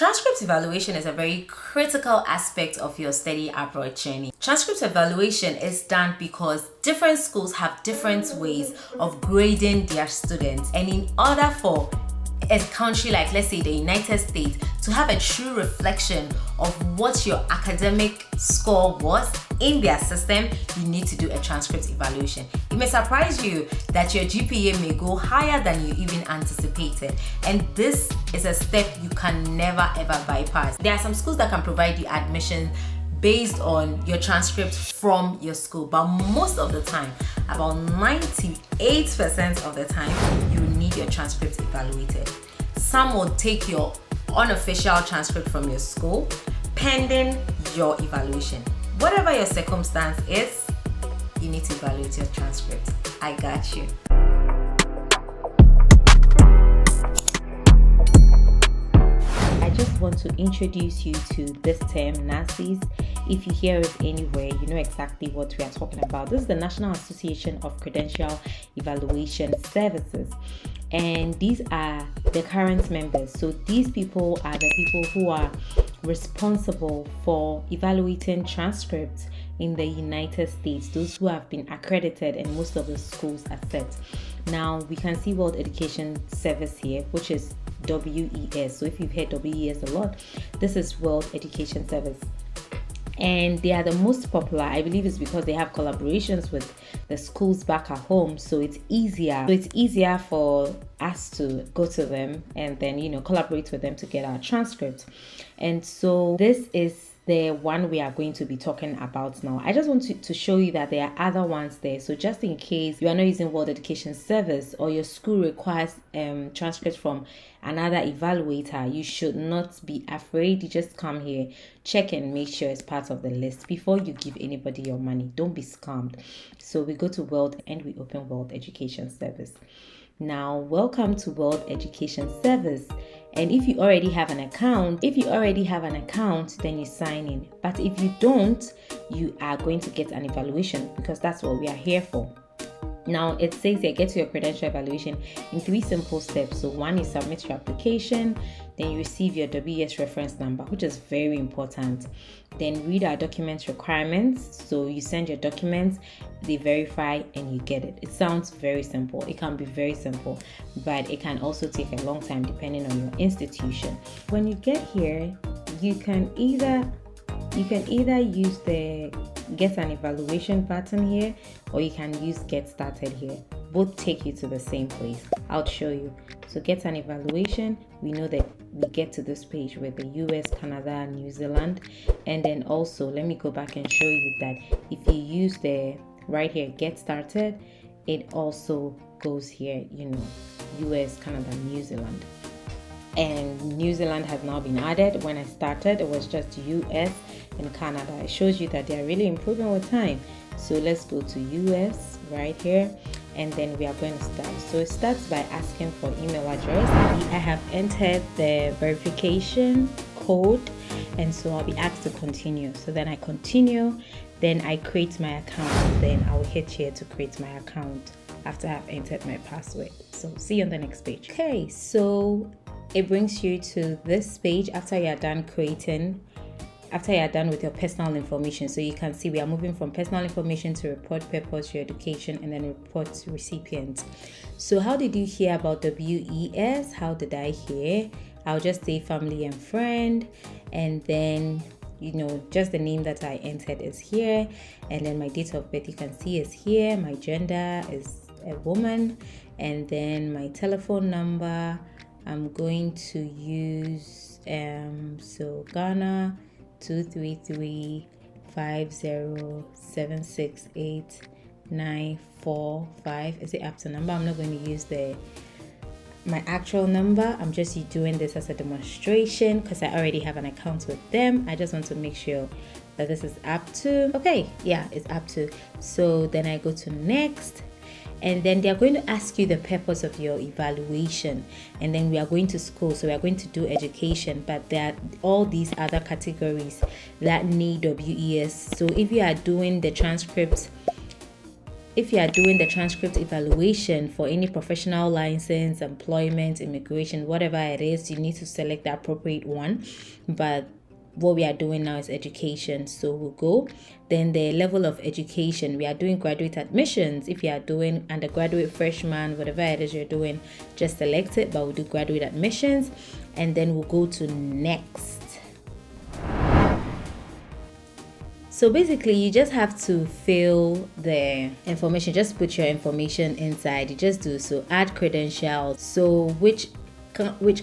Transcript evaluation is a very critical aspect of your study abroad journey. Transcript evaluation is done because different schools have different ways of grading their students, and in order for a country like, let's say, the United States to have a true reflection of what your academic score was in their system, you need to do a transcript evaluation. It may surprise you that your GPA may go higher than you even anticipated, and this is a step you can never ever bypass. There are some schools that can provide you admission based on your transcript from your school, but most of the time, about 98% of the time, you need your transcript evaluated. Some will take your unofficial transcript from your school pending your evaluation. Whatever your circumstance is, you need to evaluate your transcript. I got you. I just want to introduce you to this term, NACEs. If you hear it anywhere, you know exactly what we are talking about. This is the National Association of Credential Evaluation Services, and these are the current members. So these people are the people who are responsible for evaluating transcripts in the United States, those who have been accredited and most of the schools are set. Now we can see World Education Service here, which is WES. So if you've heard WES a lot, this is World Education Service. And they are the most popular. I believe it's because they have collaborations with the schools back at home, so it's easier. So it's easier for us to go to them and then collaborate with them to get our transcripts. And so this is the one we are going to be talking about now. I just want to show you that there are other ones there. So just in case you are not using World Education Service or your school requires transcripts from another evaluator, you should not be afraid. You just come here, check and make sure it's part of the list before you give anybody your money. Don't be scammed. So we go to World and we open World Education Service. Now, welcome to World Education Service. And if you already have an account, then you sign in. But if you don't, you are going to get an evaluation because that's what we are here for. Now, it says here, get to your credential evaluation in 3 simple steps. So one, you submit your application, then you receive your WES reference number, which is very important. Then read our document requirements. So you send your documents, they verify, and you get it. It sounds very simple. It can be very simple, but it can also take a long time depending on your institution. When you get here, you can either use the get an evaluation button here, or you can use get started here. Both take you to the same place. I'll show you. So get an evaluation, we know that we get to this page with the US, Canada, New Zealand. And then also, let me go back and show you that if you use the right here, get started, it also goes here, US, Canada, New Zealand. And New Zealand has now been added. When I started, it was just US and Canada. It shows you that they are really improving with time. So let's go to US right here, and then we are going to start. So it starts by asking for email address. I have entered the verification code, and so I'll be asked to continue. So then I continue, then I create my account, then I'll hit here to create my account after I've entered my password. So see you on the next page. Okay, so it brings you to this page after you are done with your personal information. So you can see we are moving from personal information to report purpose, your education, and then report recipient. So how did you hear about WES? How did I hear? I'll just say family and friend, and then just the name that I entered is here, and then my date of birth you can see is here. My gender is a woman, and then my telephone number I'm going to use so Ghana 23350768945 is the APTA number. I'm not going to use my actual number. I'm just doing this as a demonstration because I already have an account with them. I just want to make sure that this is up to. Okay, yeah, it's up to. So then I go to next. And then they're going to ask you the purpose of your evaluation. And then we are going to school. So we are going to do education. But there are all these other categories that need WES. So if you are doing the transcripts if you are doing the transcript evaluation for any professional license, employment, immigration, whatever it is, you need to select the appropriate one. But what we are doing now is education, so we'll go. Then the level of education, we are doing graduate admissions. If you are doing undergraduate, freshman, whatever it is you're doing, just select it, but we'll do graduate admissions. And then we'll go to next. So basically, you just have to fill the information. Just put your information inside. You just do so. Add credentials. So which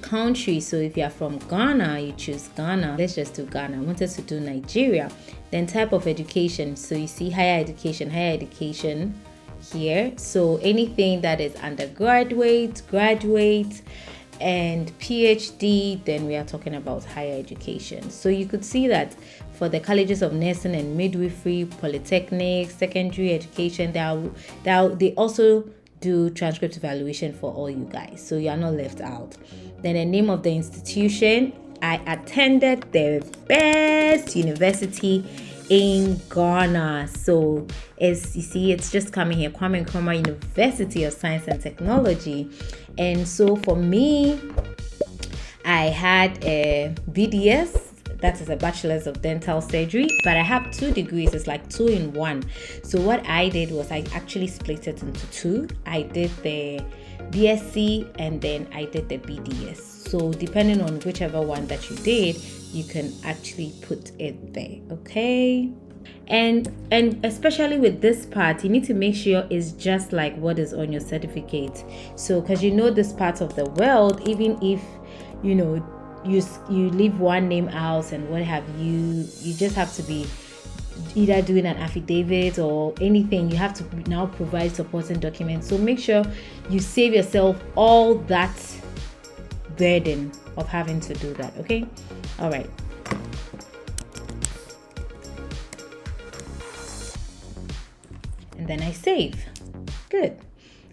country? So if you are from Ghana, you choose Ghana. Let's just do Ghana. I wanted to do Nigeria. Then type of education. So you see higher education here. So anything that is undergraduate, graduate, and PhD, then we are talking about higher education. So you could see that for the colleges of nursing and midwifery, polytechnic, secondary education, they also do transcript evaluation for all you guys, so you are not left out. Then the name of the institution, I attended the best university in Ghana. So as you see, it's just coming here, Kwame Nkrumah University of Science and Technology. And so for me, I had a BDS, that is a bachelor's of dental surgery, but I have 2 degrees. It's like 2 in 1. So what I did was I actually split it into 2. I did the BSc and then I did the BDS. So depending on whichever one that you did, you can actually put it there. Okay. And especially with this part, you need to make sure it's just like what is on your certificate. So because this part of the world, even if you leave one name out and what have you just have to be either doing an affidavit or anything. You have to now provide supporting documents. So make sure you save yourself all that burden of having to do that. Okay. All right. And then I save. Good.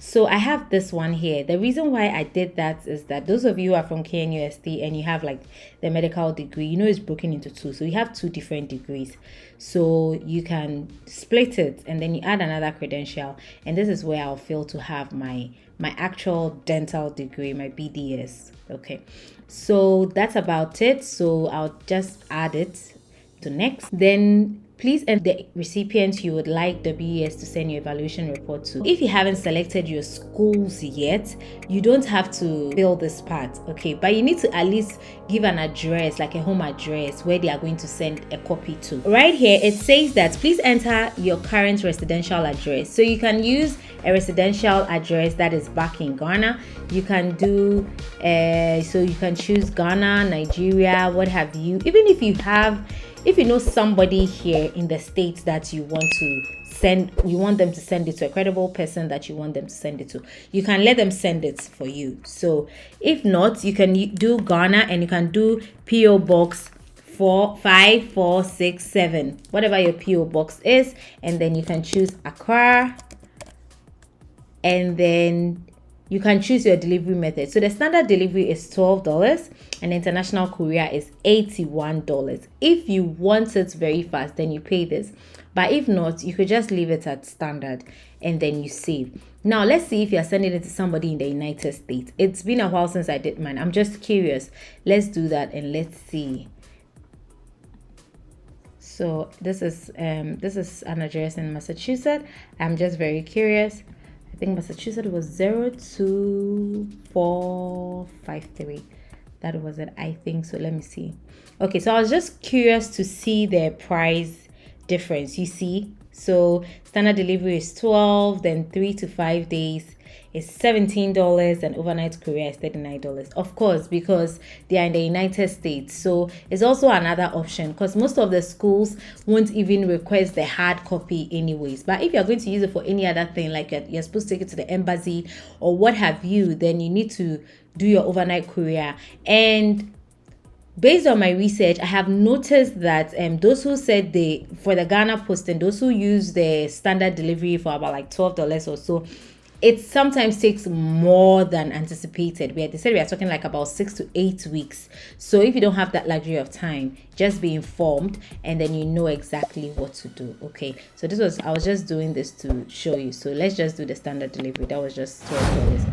So I have this one here. The reason why I did that is that those of you who are from KNUST and you have like the medical degree, it's broken into 2. So you have 2 different degrees. So you can split it and then you add another credential. And this is where I'll feel to have my actual dental degree, my BDS. Okay. So that's about it. So I'll just add it to next. Then please enter the recipient you would like WES to send your evaluation report to. If you haven't selected your schools yet, you don't have to fill this part, okay? But you need to at least give an address, like a home address, where they are going to send a copy to. Right here, it says that please enter your current residential address. So you can use a residential address that is back in Ghana. You can do, so you can choose Ghana, Nigeria, what have you. Even if you know somebody here in the States that you want them to send it to, a credible person that you want them to send it to, you can let them send it for you. So if not, you can do Ghana and you can do PO Box 45467, whatever your PO box is, and then you can choose Accra, and then you can choose your delivery method. So the standard delivery is $12 and international courier is $81. If you want it very fast, then you pay this. But if not, you could just leave it at standard and then you save. Now, let's see if you're sending it to somebody in the United States. It's been a while since I did mine. I'm just curious. Let's do that and let's see. So this is an address in Massachusetts. I'm just very curious. I think Massachusetts was 02453. That was it, I think. So let me see. Okay, so I was just curious to see the price difference. You see, so standard delivery is 12, then 3 to 5 days is $17, and overnight courier is $39. Of course, because they are in the United States. So it's also another option, because most of the schools won't even request the hard copy anyways. But if you're going to use it for any other thing, like you're supposed to take it to the embassy or what have you, then you need to do your overnight courier. And based on my research, I have noticed that those who said for the Ghana Post and those who use the standard delivery for about like $12 or so, it sometimes takes more than anticipated. They said we are talking like about 6 to 8 weeks. So if you don't have that luxury of time, just be informed and then you know exactly what to do. Okay, so I was just doing this to show you. So let's just do the standard delivery. That was just $12.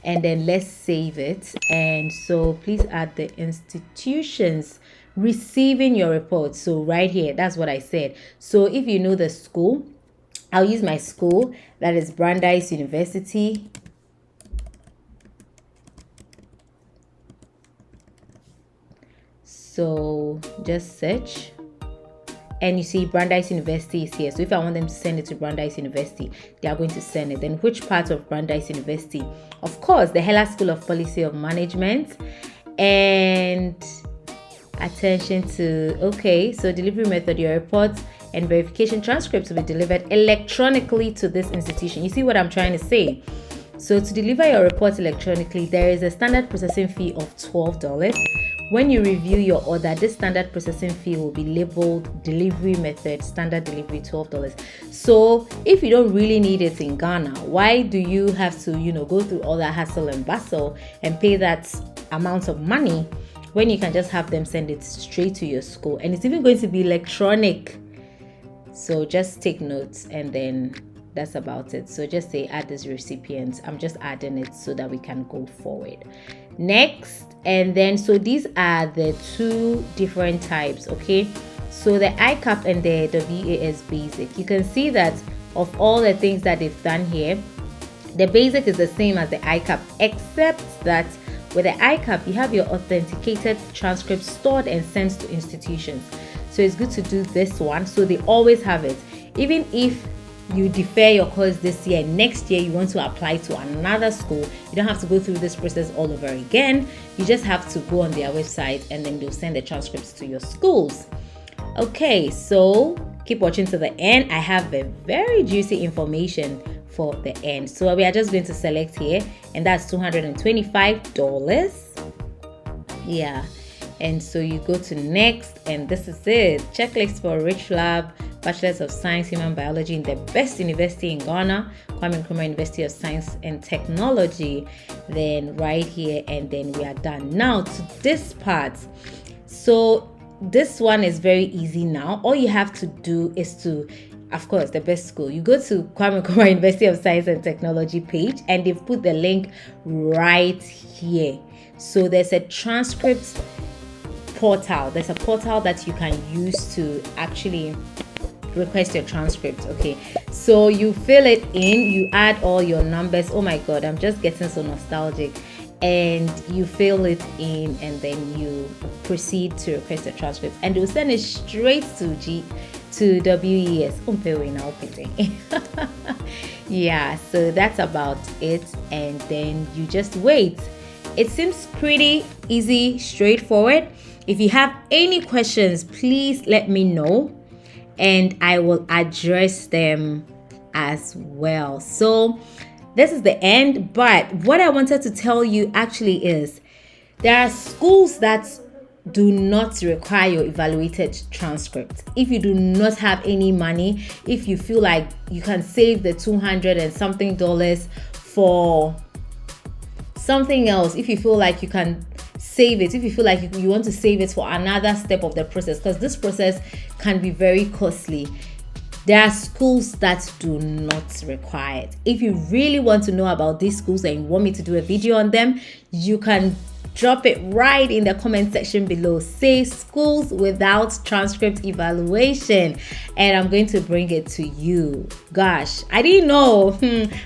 And then let's save it. And so please add the institutions receiving your report. So right here, that's what I said. So if you know the school, I'll use my school, that is Brandeis University. So just search and you see Brandeis University is here. So if I want them to send it to Brandeis University, they are going to send it. Then which part of Brandeis University? Of course, the Hella School of Policy of Management. And attention to, okay, so delivery method, your reports and verification transcripts will be delivered electronically to this institution. You see what I'm trying to say? So to deliver your reports electronically, there is a standard processing fee of $12. When you review your order, this standard processing fee will be labeled delivery method, standard delivery, $12. So if you don't really need it in Ghana, why do you have to, go through all that hassle and bustle and pay that amount of money when you can just have them send it straight to your school? And it's even going to be electronic. So just take notes and then that's about it. So just say add this recipient. I'm just adding it so that we can go forward. Next, and then so these are the two different types. Okay, so the ICAP and the WAS basic. You can see that of all the things that they've done here, the basic is the same as the ICAP, except that with the ICAP you have your authenticated transcript stored and sent to institutions. So it's good to do this one, so they always have it. Even if you defer your course this year, next year you want to apply to another school, you don't have to go through this process all over again. You just have to go on their website and then they'll send the transcripts to your schools. Okay, so keep watching to the end. I have a very juicy information for the end. So we are just going to select here, and that's $225. Yeah. And so you go to next, and this is it. Checklist for Rich Lab, Bachelors of Science, Human Biology in the best university in Ghana, Kwame Nkrumah University of Science and Technology. Then right here, and then we are done. Now to this part. So this one is very easy now. All you have to do is to, of course, the best school. You go to Kwame Nkrumah University of Science and Technology page, and they've put the link right here. So there's a transcript portal. There's a portal that you can use to actually request your transcript. Okay, so you fill it in, you add all your numbers. Oh my god, I'm just getting so nostalgic. And you fill it in, and then you proceed to request a transcript, and they'll send it straight to WES. Yeah, so that's about it, and then you just wait. It seems pretty easy, straightforward. If you have any questions, please let me know and I will address them as well. So this is the end, but what I wanted to tell you actually is there are schools that do not require your evaluated transcript. If you do not have any money, if you feel like you can save the $200 and something for something else, if you feel like you can save it, if you feel like you want to save it for another step of the process, because this process can be very costly, there are schools that do not require it. If you really want to know about these schools and you want me to do a video on them, you can drop it right in the comment section below. Say schools without transcript evaluation, and I'm going to bring it to you. Gosh, I didn't know.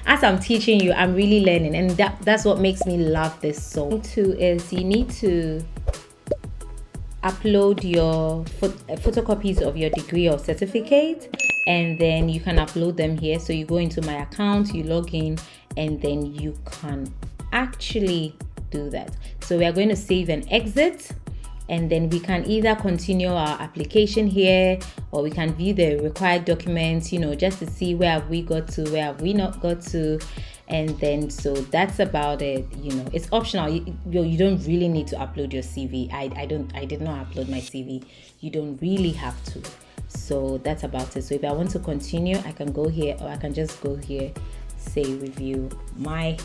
As I'm teaching you, I'm really learning, and that's what makes me love this so too. Is you need to upload your photocopies of your degree or certificate, and then you can upload them here. So you go into my account, you log in, and then you can actually do that. So we are going to save and exit, and then we can either continue our application here, or we can view the required documents, just to see where have we got to, where have we not got to. And then so that's about it. It's optional. You don't really need to upload your CV. I did not upload my CV. You don't really have to. So that's about it. So if I want to continue, I can go here, or I can just go here, say review my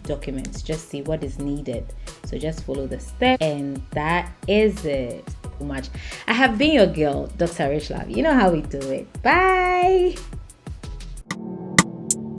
documents, just see what is needed. So just follow the steps, and that is it. Much. I have been your girl, Dr. Rich Love. You know how we do it. Bye.